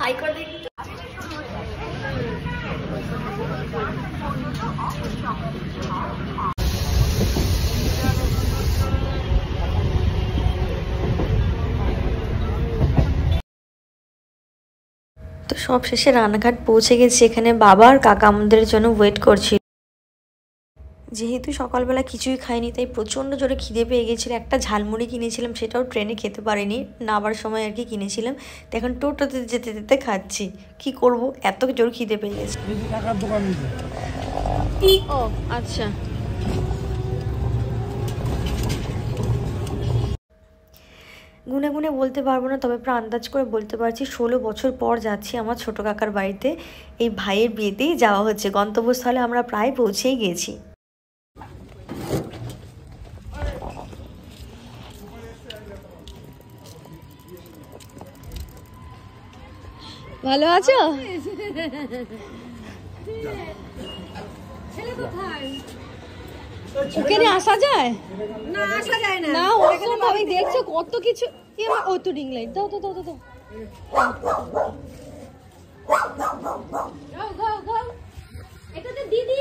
High করে দেখি তো সব শেষে রানাঘাট পৌঁছে গেছি। এখানে বাবা আর কাকা আমাদের জন্য ওয়েট করছিল। যেহেতু সকালবেলা কিছুই খাইনি তাই প্রচণ্ড জোরে খিদে পেয়ে গেছিলো। একটা ঝালমুড়ি কিনেছিলাম, সেটাও ট্রেনে খেতে পারিনি, নামার সময় আর কি কিনেছিলাম। তো এখন টোটোতে যেতে যেতে খাচ্ছি। কি করব, এত জোর খিদে পেয়ে গেছে। ও আচ্ছা, গুনে গুনে বলতে পারবো না, তবে প্রায় আন্দাজ করে বলতে পারছি 16 বছর পর যাচ্ছি আমার ছোট কাকার বাড়িতে। এই ভাইয়ের বিয়েতেই যাওয়া হচ্ছে। গন্তব্যস্থলে আমরা প্রায় পৌঁছেই গেছি। ভালো আছো? ওখানে আসা যায় না? আসা যায় না। না ওরকম ভাবে দেখছো কত কিছু। ও তো রিং লাইট দাও তো, দাও তো, দাও। এটা তো দিদি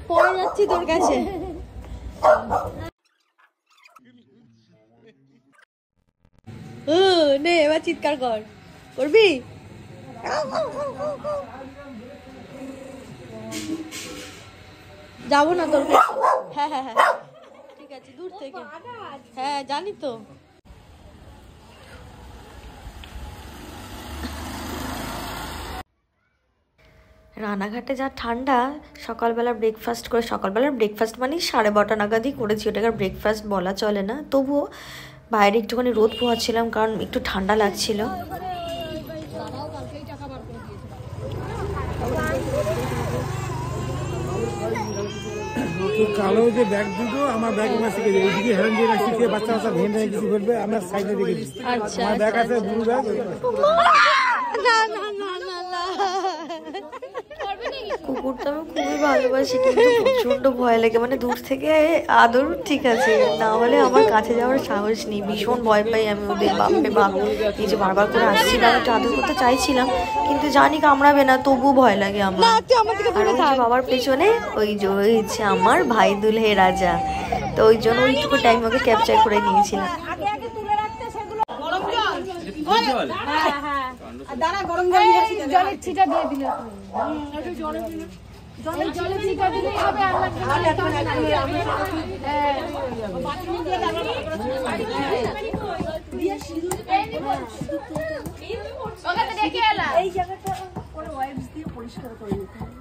পড়ে যাচ্ছি তোর কাছে। নে এবার চিৎকার কর, করবি? যাবো না তোর কাছে। হ্যাঁ হ্যাঁ হ্যাঁ ঠিক আছে, দূর থেকে। হ্যাঁ জানি তো। রানাঘাটে যা ঠান্ডা। সকালবেলা ব্রেকফাস্ট মানে 12:30 নাগাদই করেছি, ওটাকে ব্রেকফাস্ট বলা চলে না। তবুও বাইরে একটুখানি রোদ পোহাচ্ছিলাম কারণ একটু ঠান্ডা লাগছিল। কালো যে ব্যাগ দুটো আমার ব্যাগ শিখে যায়, এইদিকে হেরান দিয়ে শিখে বাচ্চা বাচ্চা ভেন কিছু বলবে, আমরা সাইডে রেখে দিই। আমার ব্যাগ আছে ব্লু ব্যাগ। কুকুরটা আমি খুবই ভালোবাসি, কিন্তু প্রচন্ড ভয় লাগে। মানে দূর থেকে আদর ঠিক আছে, না হলে আমার কাছে যাওয়ার সাহস নেই। ভীষণ ভয় পাই আমি ওদের। বাপরে বাপ, এই যে বারবার করে আসছিলাম, একটু আদর করতে চাইছিলাম কিন্তু জানি কামড়াবে না, তবু ভয় লাগে আমার। আর ওই যে বাবার পেছনে ওই যে হয়েছে আমার ভাই দুলহে রাজা, তো ওই জন্য ওইটুকু টাইম ওকে ক্যাপচার করে নিয়েছিলাম। দাঁড়া, গরম জলের ছিটা দিয়ে দিলে জলের ছিটা দিলেই হবে। এই জায়গাটা পরে ওয়াইপস দিয়ে পরিষ্কার করে নিতে হবে।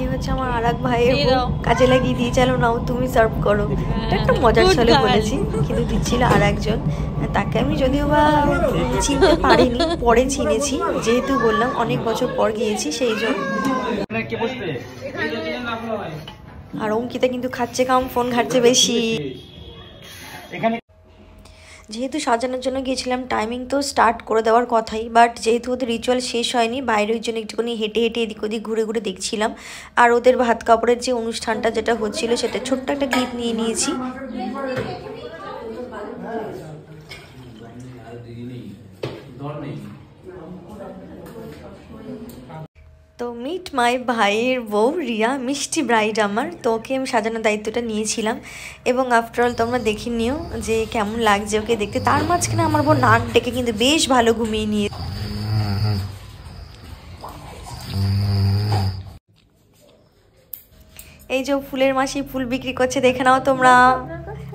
এই হচ্ছে আমার আর এক ভাইয়ের কাজে লাগিয়ে দিয়ে, চলো নাও তুমি সার্ভ করো। এটা একটা মজার ছলে বলেছি, কিন্তু দিচ্ছিল আর একজন। তাকে আমি যদিও বা চিনতে পারিনি, পরে চিনেছি, যেহেতু বললাম অনেক বছর পর গিয়েছি সেই জন্য। আর অঙ্কিতা কিন্তু খাচ্ছে কম, ফোন ঘাটছে বেশি। যেহেতু সাজানোর জন্য গিয়েছিলাম, টাইমিং তো স্টার্ট করে দেওয়ার কথাই, বাট যেহেতু ওদের রিচুয়াল শেষ হয়নি, বাইরের জন্য একটুখানি হেঁটে হেঁটে এদিক ওদিক ঘুরে ঘুরে দেখছিলাম। আর ওদের ভাত কাপড়ের যে অনুষ্ঠানটা যেটা হচ্ছিল, সেটা ছোট্ট একটা ক্লিপ নিয়ে নিয়েছি। তো মিট মাই ভাইয়ের বউ রিয়া, মিষ্টি ব্রাইড আমার। তো ওকে আমি সাজানোর দায়িত্বটা নিয়েছিলাম, এবং আফটারঅল তোমরা দেখে নিও যে কেমন লাগছে ওকে দেখতে। তার মাঝখানে আমার বউ নাক ডেকে কিন্তু বেশ ভালো ঘুমিয়ে নিয়ে। এই যে ফুলের মাসি ফুল বিক্রি করছে, দেখে নাও তোমরা।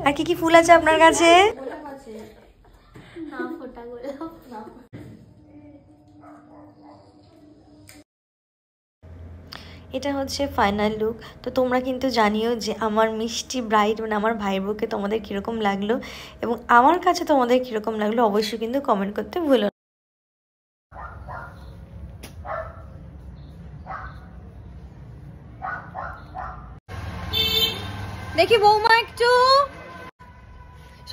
আর কি কি ফুল আছে আপনার কাছে? এটা হচ্ছে ফাইনাল লুক। তো তোমরা কিন্তু জানিও যে আমার মিষ্টি ব্রাইড মানে আমার ভাই বউকে তোমাদের কীরকম লাগলো, এবং আমার কাছে তোমাদের কীরকম লাগলো অবশ্যই কিন্তু কমেন্ট করতে ভুলো না। দেখি বৌমা একটু।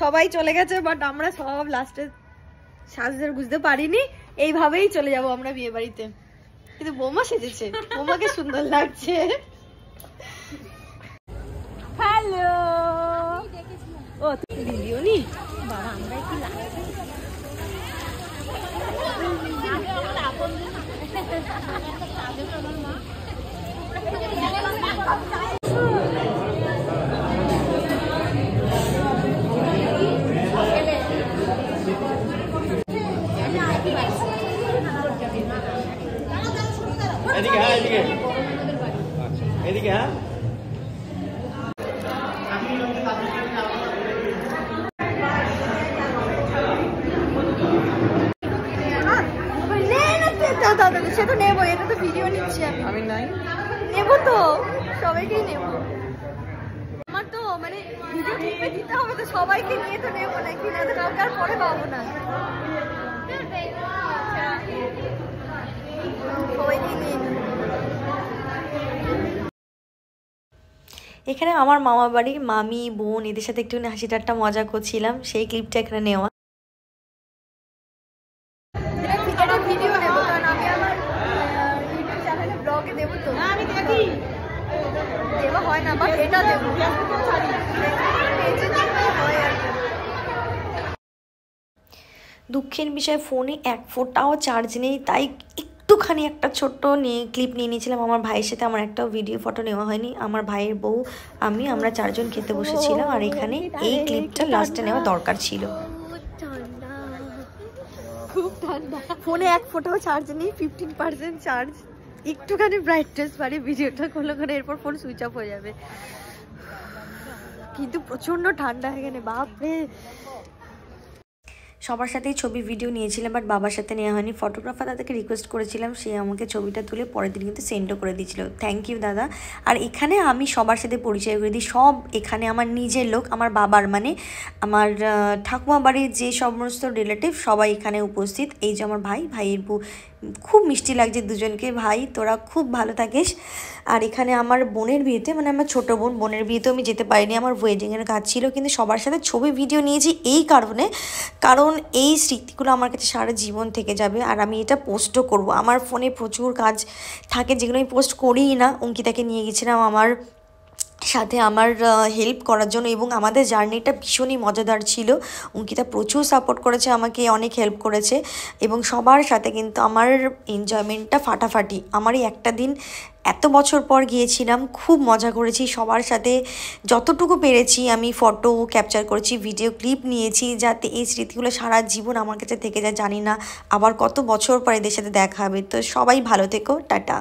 সবাই চলে গেছে, বাট আমরা সব লাস্টে সাজতে বুঝতে পারিনি, এইভাবেই চলে যাব আমরা বিয়ে বাড়িতে। কিন্তু বৌমা সেজেছে, বৌমাকে সুন্দর লাগছে। হ্যালো, ও ভিডিও নি বাবা আমরা কি লাগছে এদিকে হ্যাঁ এদিকে এদিকে হ্যাঁ সে তো নেবো, এটা তো ভিডিও নিচ্ছি আমি নাই নেবো তো, সবাইকেই নেবো। আমার তো মানে ভিডিও ক্লিপে দিতে হবে তো, সবাইকে নিয়ে তো নেবো নাকি, না তো কাউকে আর পরে পাবো না। সবাইকে নিয়ে এখানে আমার মামা বাড়ি মামি বোন এদের সাথে একটুখানি হাসি ঠাট্টা মজা করছিলাম, সেই ক্লিপটা এখানে নেওয়া। ভিডিও নেবো কারণ আমি আমার ইউটিউব চ্যানেলে ব্লগে দেবো তো, আমি দেখি দেওয়া হয় না, বাট এটা দেবো হয় আর কি। দুঃখের বিষয় ফোনে এক ফোঁটাও চার্জ নেই, তাই একটুখানি একটা ছোট্ট ক্লিপ নিয়ে নিয়েছিলাম আমার ভাইয়ের সাথে। আমার একটাও ভিডিও ফটো নেওয়া হয়নি। আমার ভাইয়ের বউ আমরা চারজন খেতে বসেছিলাম, আর এখানে এই ক্লিপটা লাস্টে নেওয়া দরকার ছিল। খুব ঠান্ডা, ফোনে এক ফোটাও চার্জ নেই, 15% চার্জ। একটুখানি ব্রাইটনেস বাড়ি ভিডিওটা করলে করে এরপর ফোন সুইচ অফ হয়ে যাবে, কিন্তু প্রচন্ড ঠান্ডা এখানে, বাপরে। সবার সাথেই ছবি ভিডিও নিয়েছিলাম, বাট বাবার সাথে নেওয়া হয়নি। ফটোগ্রাফার দাদাকে রিকোয়েস্ট করেছিলাম, সে আমাকে ছবিটা তুলে পরের দিন কিন্তু সেন্ডও করে দিয়েছিল। থ্যাংক ইউ দাদা। আর এখানে আমি সবার সাথে পরিচয় করে দিই, সব এখানে আমার নিজের লোক, আমার বাবার মানে আমার ঠাকুমা বাড়ির যে সমস্ত রিলেটিভ সবাই এখানে উপস্থিত। এই যে আমার ভাইয়ের বউ, খুব মিষ্টি লাগছে দুজনকে। ভাই তোরা খুব ভালো থাকিস। আর এখানে আমার বোনের বিয়েতে, মানে আমার ছোটো বোনের বিয়েতেও আমি যেতে পারিনি, আমার ওয়েডিংয়ের কাজ ছিল, কিন্তু সবার সাথে ছবি ভিডিও নিয়েছি এই কারণে, কারণ এই স্মৃতিগুলো আমার কাছে সারা জীবন থেকে যাবে। আর আমি এটা পোস্টও করব। আমার ফোনে প্রচুর কাজ থাকে যেগুলো আমি পোস্ট করিই না। অঙ্কিতাকে নিয়ে গেছিলাম আমার সাথে আমার হেল্প করার জন্য, এবং আমাদের জার্নিটা ভীষণই মজাদার ছিল। অঙ্কিতা প্রচুর সাপোর্ট করেছে আমাকে, অনেক হেল্প করেছে, এবং সবার সাথে কিন্তু আমার এনজয়মেন্টটা ফাটাফাটি। আমারই একটা দিন, এত বছর পর গিয়েছিলাম, খুব মজা করেছি সবার সাথে। যতটুকু পেরেছি আমি ফটো ক্যাপচার করেছি, ভিডিও ক্লিপ নিয়েছি, যাতে এই স্মৃতিগুলো সারা জীবন আমার কাছে থেকে যায়। জানি না আবার কত বছর পর এদের সাথে দেখা হবে। তো সবাই ভালো থেকো, টাটা।